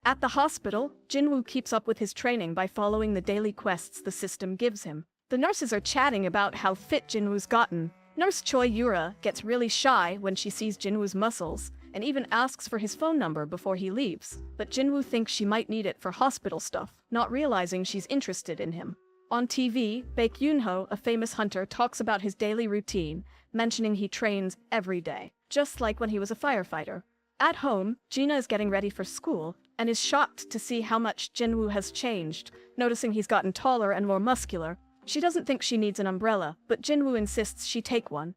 At the hospital, Jinwoo keeps up with his training by following the daily quests the system gives him. The nurses are chatting about how fit Jinwoo's gotten. Nurse Choi Yura gets really shy when she sees Jinwoo's muscles, and even asks for his phone number before he leaves. But Jinwoo thinks she might need it for hospital stuff, not realizing she's interested in him. On TV, Baek Yoonho, a famous hunter, talks about his daily routine, mentioning he trains every day, just like when he was a firefighter. At home, Gina is getting ready for school, and is shocked to see how much Jinwoo has changed, noticing he's gotten taller and more muscular. She doesn't think she needs an umbrella, but Jinwoo insists she take one.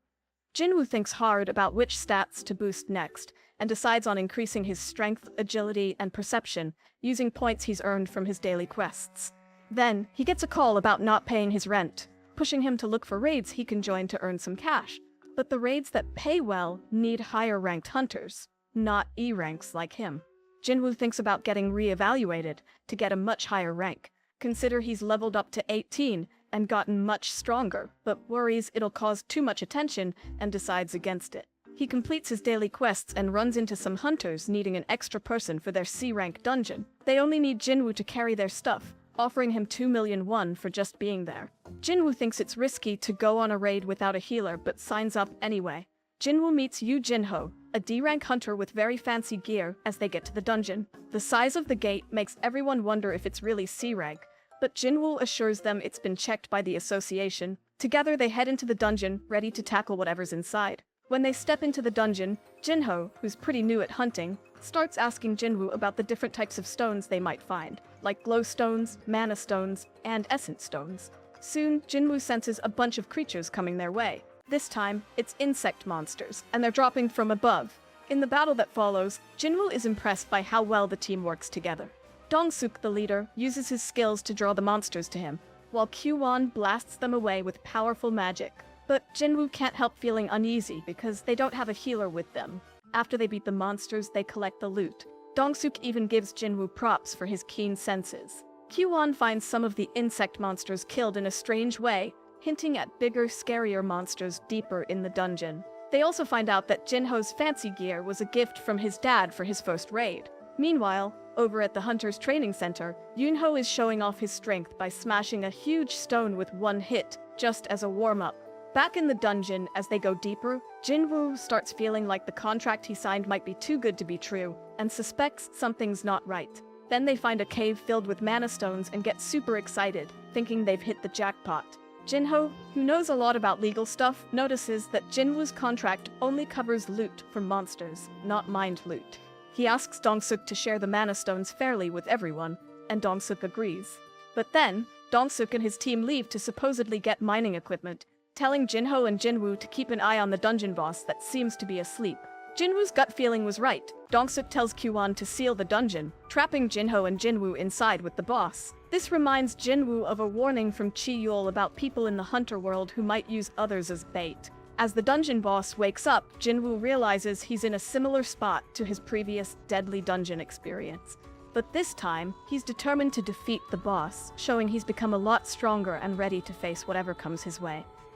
Jinwoo thinks hard about which stats to boost next, and decides on increasing his strength, agility, and perception, using points he's earned from his daily quests. Then, he gets a call about not paying his rent, pushing him to look for raids he can join to earn some cash. But the raids that pay well need higher-ranked hunters, not E-ranks like him. Jinwoo thinks about getting re-evaluated to get a much higher rank. Consider he's leveled up to 18 and gotten much stronger, but worries it'll cause too much attention and decides against it. He completes his daily quests and runs into some hunters needing an extra person for their C-rank dungeon. They only need Jinwoo to carry their stuff, offering him 2 million won for just being there. Jinwoo thinks it's risky to go on a raid without a healer but signs up anyway. Jinwoo meets Yoo Jinho, a D-rank hunter with very fancy gear, as they get to the dungeon. The size of the gate makes everyone wonder if it's really C-rank, but Jinwoo assures them it's been checked by the association. Together they head into the dungeon, ready to tackle whatever's inside. When they step into the dungeon, Jinho, who's pretty new at hunting, starts asking Jinwoo about the different types of stones they might find, like glow stones, mana stones, and essence stones. Soon, Jinwoo senses a bunch of creatures coming their way. This time, it's insect monsters, and they're dropping from above. In the battle that follows, Jinwoo is impressed by how well the team works together. Dong-suk, the leader, uses his skills to draw the monsters to him, while Kyu-won blasts them away with powerful magic. But Jinwoo can't help feeling uneasy because they don't have a healer with them. After they beat the monsters, they collect the loot. Dong-suk even gives Jinwoo props for his keen senses. Kyu-won finds some of the insect monsters killed in a strange way, hinting at bigger, scarier monsters deeper in the dungeon. They also find out that Jinho's fancy gear was a gift from his dad for his first raid. Meanwhile, over at the Hunter's Training Center, Yoonho is showing off his strength by smashing a huge stone with one hit, just as a warm-up. Back in the dungeon, as they go deeper, Jinwoo starts feeling like the contract he signed might be too good to be true, and suspects something's not right. Then they find a cave filled with mana stones and get super excited, thinking they've hit the jackpot. Jinho, who knows a lot about legal stuff, notices that Jinwoo's contract only covers loot from monsters, not mined loot. He asks Dong-suk to share the mana stones fairly with everyone, and Dong-suk agrees. But then, Dong-suk and his team leave to supposedly get mining equipment, telling Jinho and Jinwoo to keep an eye on the dungeon boss that seems to be asleep. Jinwoo's gut feeling was right. Dong-suk tells Kyu-won to seal the dungeon, trapping Jinho and Jinwoo inside with the boss. This reminds Jinwoo of a warning from Chi-yul about people in the hunter world who might use others as bait. As the dungeon boss wakes up, Jinwoo realizes he's in a similar spot to his previous deadly dungeon experience. But this time, he's determined to defeat the boss, showing he's become a lot stronger and ready to face whatever comes his way.